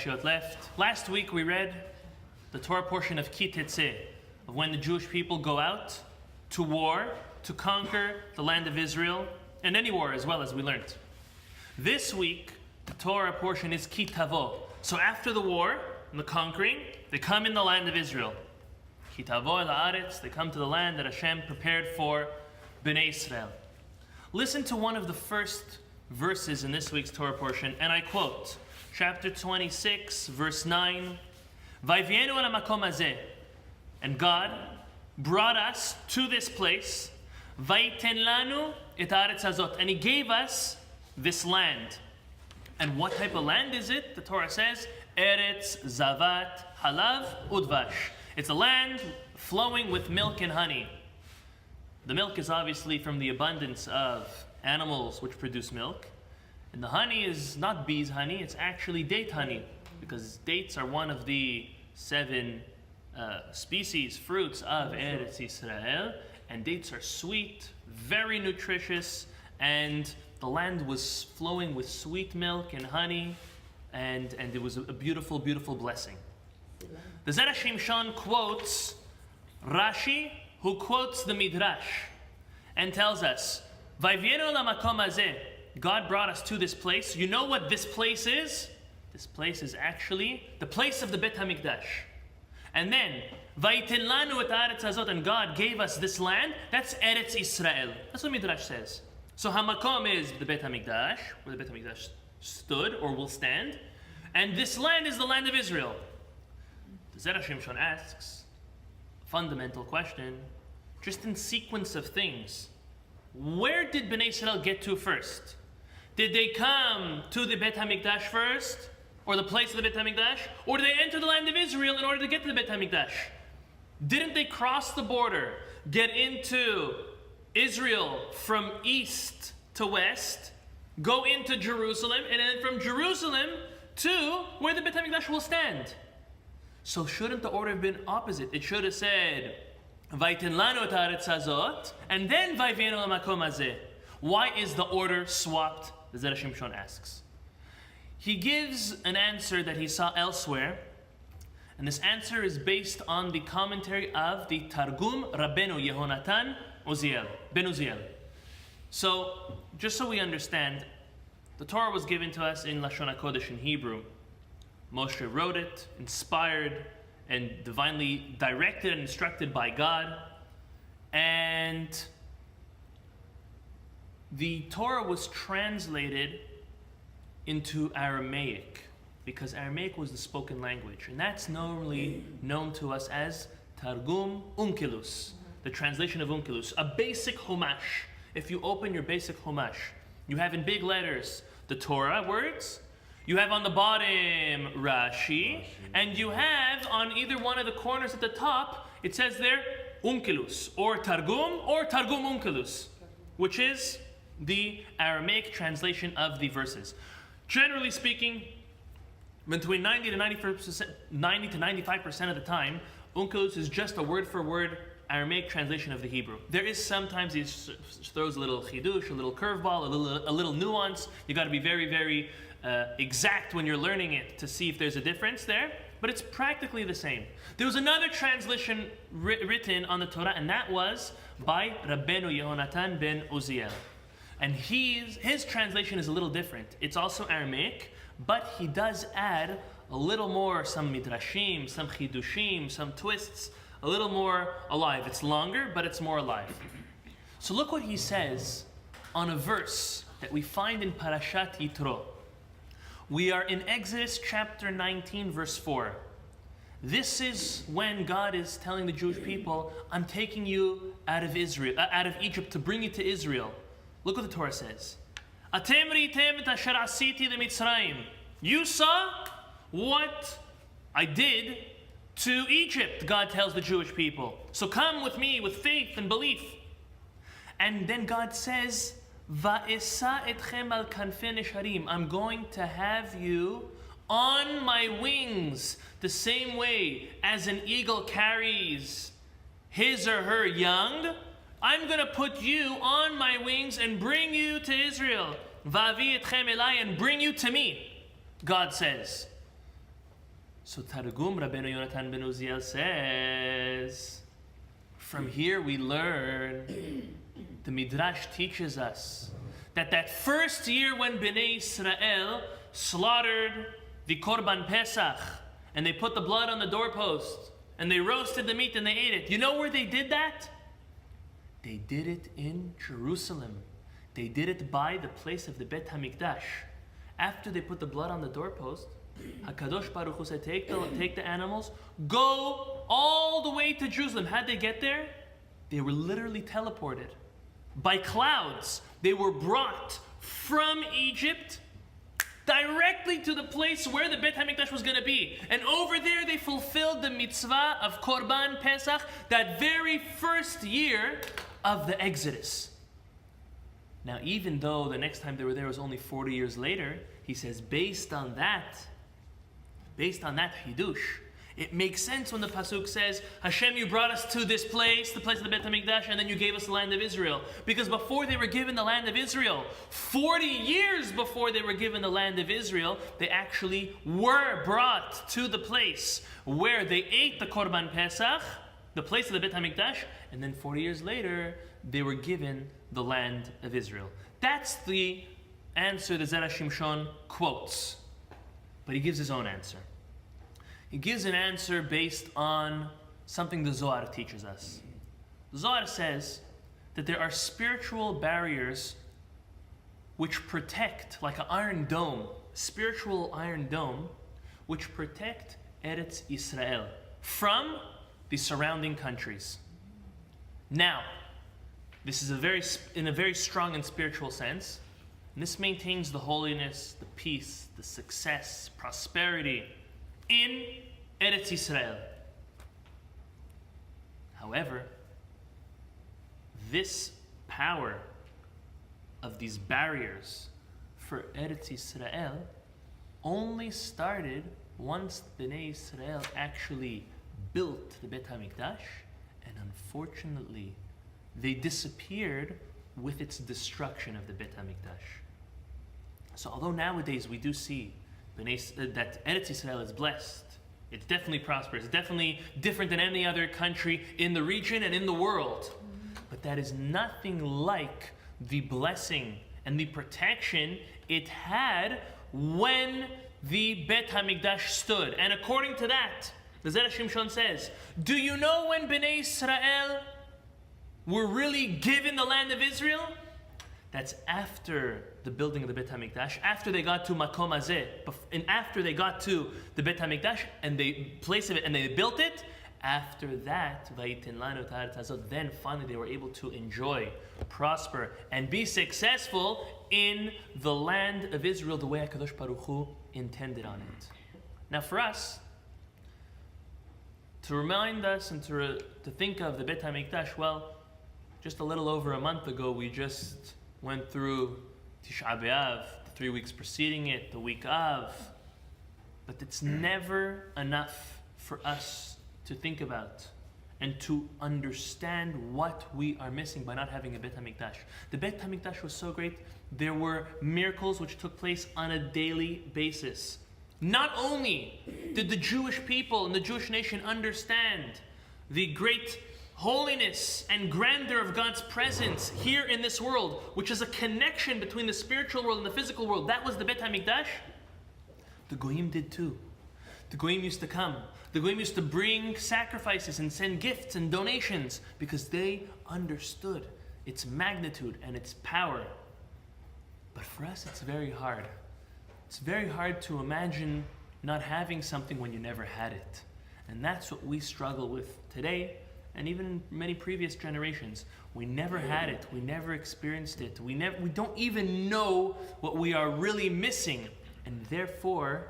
parashiot left. Last week we read the Torah portion of Ki Tetzeh, of when the Jewish people go out to war, to conquer the land of Israel, and any war as well, as we learned. This week, the Torah portion is Ki Tavo. So after the war and the conquering, they come in the land of Israel. Ki Tavo el haaretz, they come to the land that Hashem prepared for Bnei Israel. Listen to one of the first verses in this week's Torah portion, and I quote, chapter 26, verse 9, Vayvienu el hamakom hazeh, and God brought us to this place, Vayiten lanu et haaretz hazot, and He gave us this land. And what type of land is it? The Torah says, Eretz zavat halav udvash. It's a land flowing with milk and honey. The milk is obviously from the abundance of animals which produce milk. And the honey is not bees' honey, it's actually date honey. Because dates are one of the 7 species, fruits of Eretz Yisrael. And dates are sweet, very nutritious, and the land was flowing with sweet milk and honey, and it was a beautiful, beautiful blessing. The Zera Shimshon quotes Rashi, who quotes the Midrash, and tells us, Vayvienu lamakom hazeh, God brought us to this place. You know what this place is? This place is actually the place of the Beit Hamikdash. And then, Vayiten lanu et haaretz hazot, and God gave us this land. That's Eretz Yisrael. That's what Midrash says. So Hamakom is the Beit HaMikdash, where the Beit HaMikdash stood or will stand. And this land is the land of Israel. The Zera Shimshon asks a fundamental question, just in sequence of things. Where did Bnei Israel get to first? Did they come to the Beit HaMikdash first? Or the place of the Beit HaMikdash? Or did they enter the land of Israel in order to get to the Beit HaMikdash? Didn't they cross the border, get into Israel from east to west, go into Jerusalem, and then from Jerusalem to where the Beit HaMikdash will stand? So shouldn't the order have been opposite? It should have said, Vayiten lanu et haaretz hazot, and then Vayvienu lamakom hazeh. Why is the order swapped? The Zera Shimshon asks. He gives an answer that he saw elsewhere, and this answer is based on the commentary of the Targum Rabbeinu Yehonatan Ben Uziel. So, just so we understand, the Torah was given to us in Lashon HaKodesh in Hebrew. Moshe wrote it, inspired and divinely directed and instructed by God. And the Torah was translated into Aramaic, because Aramaic was the spoken language. And that's normally known to us as Targum Onkelos, the translation of Onkelos, a basic Chumash. If you open your basic Chumash, you have in big letters the Torah words, you have on the bottom Rashi, and you have on either one of the corners at the top, it says there Onkelos, or Targum Onkelos, which is the Aramaic translation of the verses. Generally speaking, between 90 to 95% of the time, Onkelos is just a word-for-word Aramaic translation of the Hebrew. There is sometimes he throws a little chidush, a little curveball, a little nuance. You got to be very, very exact when you're learning it to see if there's a difference there. But it's practically the same. There was another translation written on the Torah, and that was by Rabbeinu Yehonatan Ben Uziel. And his translation is a little different. It's also Aramaic, but he does add a little more, some midrashim, some chidushim, some twists, a little more alive. It's longer, but it's more alive. So look what he says on a verse that we find in Parashat Yitro. We are in Exodus chapter 19, verse 4. This is when God is telling the Jewish people, I'm taking you out of Egypt to bring you to Israel. Look what the Torah says. Atem ritem et asher asiti leMitzrayim. You saw what I did to Egypt, God tells the Jewish people. So come with me with faith and belief. And then God says, Va'esa etchem al kanfei nesharim. I'm going to have you on my wings, the same way as an eagle carries his or her young. I'm going to put you on my wings and bring you to Israel. Va'avi etchem elai, and bring you to me, God says. So Targum Rabbeinu Yonatan ben Uziel says, from here we learn, the Midrash teaches us, that first year when Bnei Israel slaughtered the Korban Pesach, and they put the blood on the doorpost, and they roasted the meat and they ate it. You know where they did that? They did it in Jerusalem. They did it by the place of the Beit Hamikdash. After they put the blood on the doorpost, HaKadosh Baruch Hu said, take the animals, go all the way to Jerusalem. How'd they get there? They were literally teleported. By clouds, they were brought from Egypt directly to the place where the Beit HaMikdash was going to be. And over there they fulfilled the mitzvah of Korban Pesach, that very first year of the Exodus. Now, even though the next time they were there was only 40 years later, he says, based on that Hidush, it makes sense when the Pasuk says, Hashem, you brought us to this place, the place of the Beit HaMikdash, and then you gave us the land of Israel. Because before they were given the land of Israel, 40 years before they were given the land of Israel, they actually were brought to the place where they ate the Korban Pesach, the place of the Beit HaMikdash, and then 40 years later, they were given the land of Israel. That's the answer that Zera Shimshon quotes. But he gives his own answer. He gives an answer based on something the Zohar teaches us. The Zohar says that there are spiritual barriers which protect, like an iron dome, spiritual iron dome, which protect Eretz Israel from the surrounding countries. Now, this is in a very strong and spiritual sense. And this maintains the holiness, the peace, the success, prosperity in Eretz Israel. However, this power of these barriers for Eretz Israel only started once Bnei Israel actually built the Beit HaMikdash, and unfortunately, they disappeared with its destruction of the Beit HaMikdash. So although nowadays we do see that Eretz Israel is blessed, it's definitely prosperous, it's definitely different than any other country in the region and in the world, but that is nothing like the blessing and the protection it had when the Beit HaMikdash stood. And according to that, the Zera Shimshon says, do you know when Bnei Israel were really given the land of Israel? That's after the building of the Beit HaMikdash, after they got to Makom Hazeh, and after they got to the Beit HaMikdash, and they placed it, and they built it. After that, then finally they were able to enjoy, prosper, and be successful in the land of Israel the way HaKadosh Baruch Hu intended on it. Now for us, to remind us and to think of the Beit HaMikdash, well, just a little over a month ago, we just went through Tisha B'Av, the 3 weeks preceding it, the week of. But it's never enough for us to think about and to understand what we are missing by not having a Beit HaMikdash. The Beit HaMikdash was so great, there were miracles which took place on a daily basis. Not only did the Jewish people and the Jewish nation understand the great holiness and grandeur of God's presence here in this world, which is a connection between the spiritual world and the physical world, that was the Beit HaMikdash, the Goyim did too. The Goyim used to come. The Goyim used to bring sacrifices and send gifts and donations because they understood its magnitude and its power. But for us, it's very hard. It's very hard to imagine not having something when you never had it. And that's what we struggle with today, and even in many previous generations. We never had it. We never experienced it. We don't even know what we are really missing. And therefore,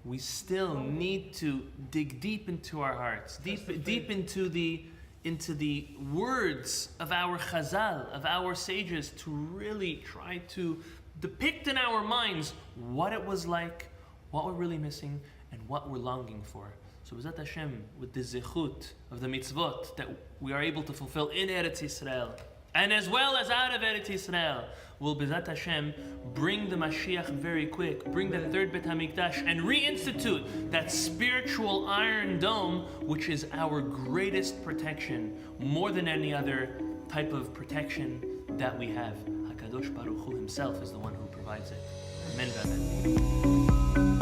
we still need to dig deep into our hearts, deep into the words of our Chazal, of our sages, to really try to depict in our minds what it was like, what we're really missing, and what we're longing for. So B'ezrat Hashem, with the zechut of the mitzvot that we are able to fulfill in Eretz Yisrael, And as well as out of Eretz Yisrael, will Bezat Hashem bring the Mashiach very quick, bring the third Beit Hamikdash, and reinstitute that spiritual iron dome, which is our greatest protection, more than any other type of protection that we have. HaKadosh Baruch Hu himself is the one who provides it. Amen.